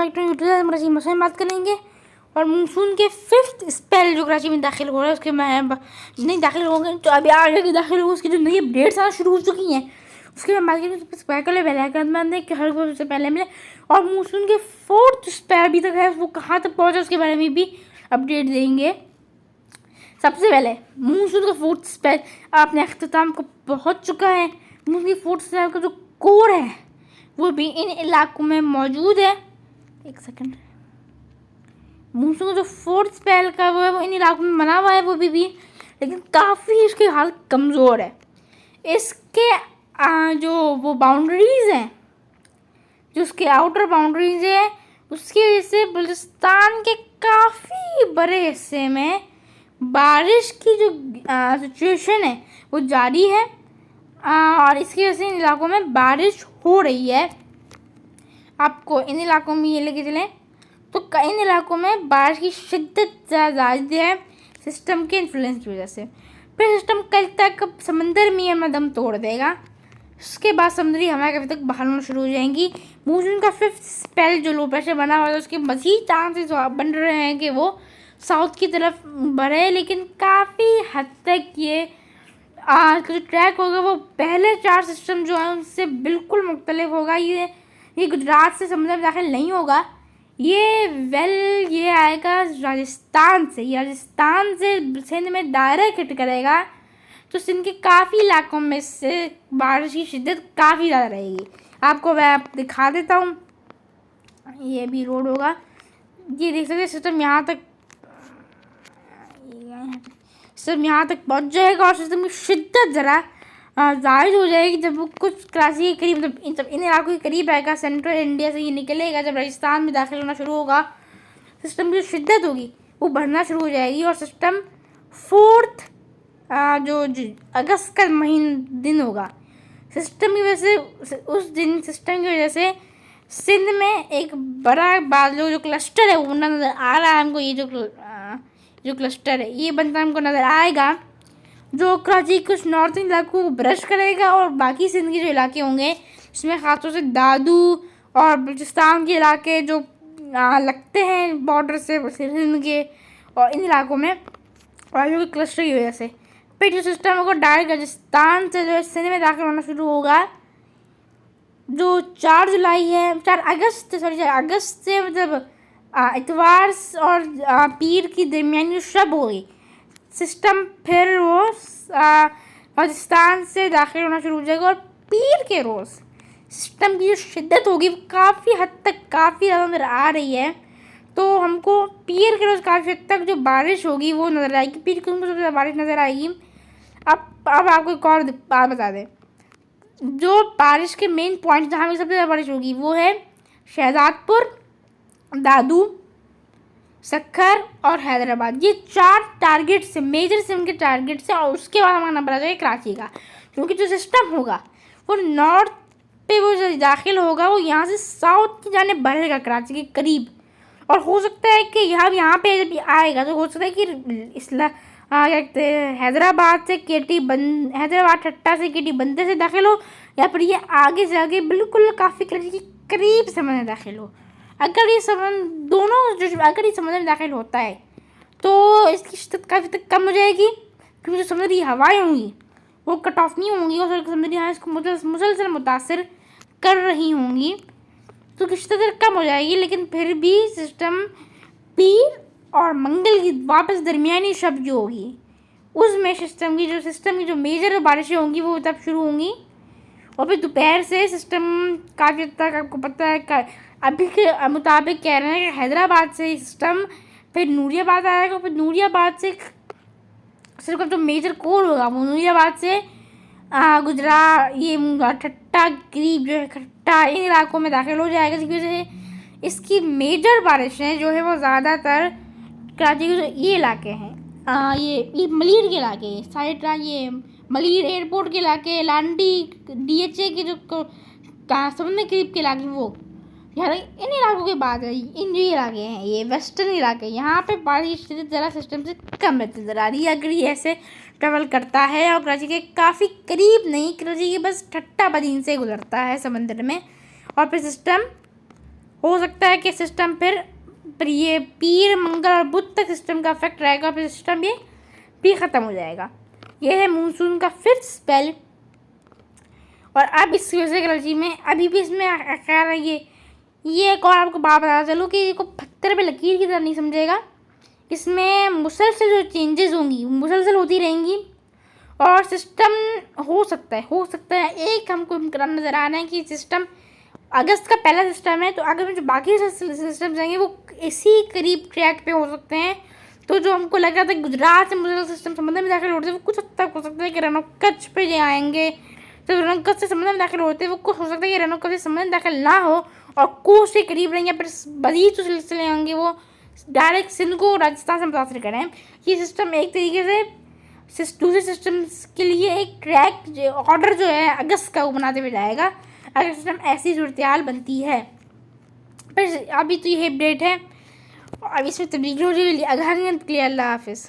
Back to YouTube. हम कराची मौसम में बात करेंगे और मानसून के 5th स्पेल जो कराची में दाखिल हो रहा है उसके नहीं दाखिल होंगे तो अभी आगे दाखिल होगा उसकी जो नई अपडेट्स आना शुरू हो चुकी हैं उसके बाद बात करेंगे। बेलाकंद के हर को सबसे पहले मिले और मानसून के 4th स्पेल अभी तक है वो कहाँ तक पहुँचा उसके बारे में भी अपडेट देंगे। सबसे पहले मानसून का 4th स्पेल अपने अख्ताम को पहुँच चुका है। मानसून की 4th स्पेल का जो कोर है वो भी इन इलाकों में मौजूद है। एक सेकंड, मानसून का जो 4th स्पेल का वो है वो इन इलाकों में बना हुआ है वो भी लेकिन काफ़ी इसकी हालत कमज़ोर है। इसके जो वो बाउंड्रीज़ हैं, जो उसके आउटर बाउंड्रीज है उसकी वजह से बलूचिस्तान के काफ़ी बड़े हिस्से में बारिश की जो सिचुएशन है वो जारी है और इसकी वजह से इन इलाकों में बारिश हो रही है। आपको इन इलाकों में ये लेके चलें तो इन इलाकों में बारिश की शिद्दत ज़्यादा है सिस्टम के इन्फ्लुएंस की वजह से। फिर सिस्टम कल तक समंदर में अपना दम तोड़ देगा। उसके बाद समुद्री हवाएं कभी तक बहाल होना शुरू हो जाएंगी। मानसून का 5th स्पेल जो लो प्रेशर बना हुआ है उसके मज़ीद चांसेस बन रहे हैं कि वो साउथ की तरफ बढ़े, लेकिन काफ़ी हद तक ये आज का जो ट्रैक होगा वो पहले 4 सिस्टम जो है उनसे बिल्कुल मुख्तलिफ होगा। ये गुजरात से समुद्र में दाखिल नहीं होगा, ये आएगा राजस्थान से। ये राजस्थान से सिंध में डायरेक्ट हिट करेगा तो सिंध के काफ़ी इलाकों में से बारिश की शिद्दत काफ़ी ज़्यादा रहेगी। आपको मैं दिखा देता हूँ, ये भी रोड होगा, ये देख सकते हैं सिस्टम यहाँ तक पहुँच जाएगा और सिस्टम की शिद्दत ज़रा जायज़ हो जाएगी जब वो कुछ कराची के करीब मतलब इन इलाकों के करीब आएगा। सेंट्रल इंडिया से ये निकलेगा, जब राजस्थान में दाखिल होना शुरू होगा सिस्टम की जो शिद्दत होगी वो बढ़ना शुरू हो जाएगी और सिस्टम 4th जो अगस्त का दिन होगा सिस्टम की वजह से उस दिन सिस्टम की वजह से सिंध में एक बड़ा बादलों जो क्लस्टर है वो नज़र आ रहा है हमको। ये जो क्लस्टर है ये बनता हमको नज़र आएगा जो कराची कुछ नॉर्थन इलाकों को ब्रश करेगा और बाकी सिंध के जो इलाके होंगे इसमें ख़ासतौर से दादू और बलूचिस्तान के इलाके जो लगते हैं बॉर्डर से सिंध के और इन इलाकों में वायु के क्लस्टर की वजह से फिर जो सिस्टम होगा डायरेक्ट राजस्थान से जो सिंध में दाखिल होना शुरू होगा। जो 4 अगस्त से मतलब इतवार और पीर की दरमियानी शब होगी सिस्टम फिर वो राजस्थान से दाखिल होना शुरू हो जाएगा और पीर के रोज़ सिस्टम की जो शिद्दत होगी वो काफ़ी हद तक काफ़ी ज़्यादा नज़र आ रही है। तो हमको पीर के रोज़ काफ़ी हद तक जो बारिश होगी वो नज़र आएगी। पीर के रोज़ सबसे ज़्यादा बारिश नज़र आएगी। अब आपको एक और बात बता दें, जो बारिश के मेन पॉइंट जहाँ पर सबसे ज़्यादा बारिश होगी वो है शहजादपुर, दादू, सक्खर और हैदराबाद। ये 4 टारगेट्स से मेजर से उनके टारगेट्स हैं और उसके बाद हमारा नंबर आ जाएगा कराची का, क्योंकि जो सिस्टम होगा वो नॉर्थ पे वो जो दाखिल होगा वो यहाँ से साउथ की जाने बढ़ेगा कराची के करीब और हो सकता है कि यहाँ पे जब आएगा तो हो सकता है कि क्या कहते हैं हैदराबाद ठट्टा से केटी बंदे से दाखिल हो या फिर ये आगे से आगे बिल्कुल काफ़ी कराची के करीब समझ में दाखिल हो। अगर ये समंदर में दाखिल होता है तो इसकी शिद्दत काफ़ी तक कम हो जाएगी क्योंकि जो समुद्री हवाएं होंगी वो कट ऑफ नहीं होंगी और समुद्री हवाएं इसको मुसलसल मुतासर कर रही होंगी तो उसकी शिद्दत कम हो जाएगी। लेकिन फिर भी सिस्टम पीर और मंगल की वापस दरमियानी शब जो होगी उसमें सिस्टम की जो मेजर बारिशें होंगी वो तब शुरू होंगी और फिर दोपहर से सिस्टम काफ़ी हद तक आपको पता है अभी के मुताबिक कह रहे हैं कि हैदराबाद से सिस्टम फिर नूरियाबाद आएगा। फिर नूरियाबाद से सिर्फ जो मेजर कोर होगा वो नूरियाबाद से गुजरात ये ठट्टा करीब जो है खट्टा इन इलाकों में दाखिल हो जाएगा, जिसकी वजह से इसकी मेजर बारिशें जो है वो ज़्यादातर कराची के जो ये इलाके हैं ये मलीर के इलाके साइड ये मलीर एयरपोर्ट के इलाके लांडी DHA के जो समुद्र करीब के इलाके वो यहाँ इन इलाकों के बाद इन जो इलाके हैं ये वेस्टर्न इलाके यहाँ पे बारिश ज़रा सिस्टम से कम नजर आ रही है। अगर ये ऐसे ट्रेवल करता है और कराची के काफ़ी करीब नहीं, कराची के बस ठट्टा बदीन से गुजरता है समंदर में और फिर सिस्टम हो सकता है कि सिस्टम फिर ये पीर मंगल और बुध तक सिस्टम का इफेक्ट रहेगा, फिर सिस्टम ये भी ख़त्म हो जाएगा। यह है मानसून का फिफ्थ स्पेल। और अब इस फिजियोलॉजी में अभी भी इसमें कह रहा है ये एक और आपको बात बता चलो कि ये को पत्थर पे लकीर की तरह नहीं समझेगा। इसमें मुसलसल जो चेंजेस होंगी मुसलसल होती रहेंगी और सिस्टम हो सकता है एक हमको नज़र आ रहा है कि सिस्टम अगस्त का पहला सिस्टम है, तो अगर जो बाकी सिस्टम जाएंगे वो इसी करीब ट्रैक पे हो सकते हैं। तो जो हमको लग रहा था गुजरात से मुसलसल सिस्टम समंदर में दाखिल होते वो कुछ हद तक हो सकता है कि रन ऑफ कच्छ पे जो आएंगे, तो रन ऑफ कच्छ से समंदर में दाखिल होते वो कुछ हो सकता है कि रन ऑफ कच्छ से समंदर में दाखिल ना हो और कोस्ट के करीब रहेंगे, पर बदीज जो सिलसिले होंगे वो डायरेक्ट सिंध को राजस्थान से मुतासर करें। ये सिस्टम एक तरीके से दूसरे सिस्टम्स के लिए एक ट्रैक ऑर्डर जो है अगस्त का वो बनाते हुए जाएगा अगर सिस्टम ऐसी सूरत बनती है। पर अभी तो ये अपडेट है और अब इसमें तब्दीली हो रही है। अल्लाह हाफिज़।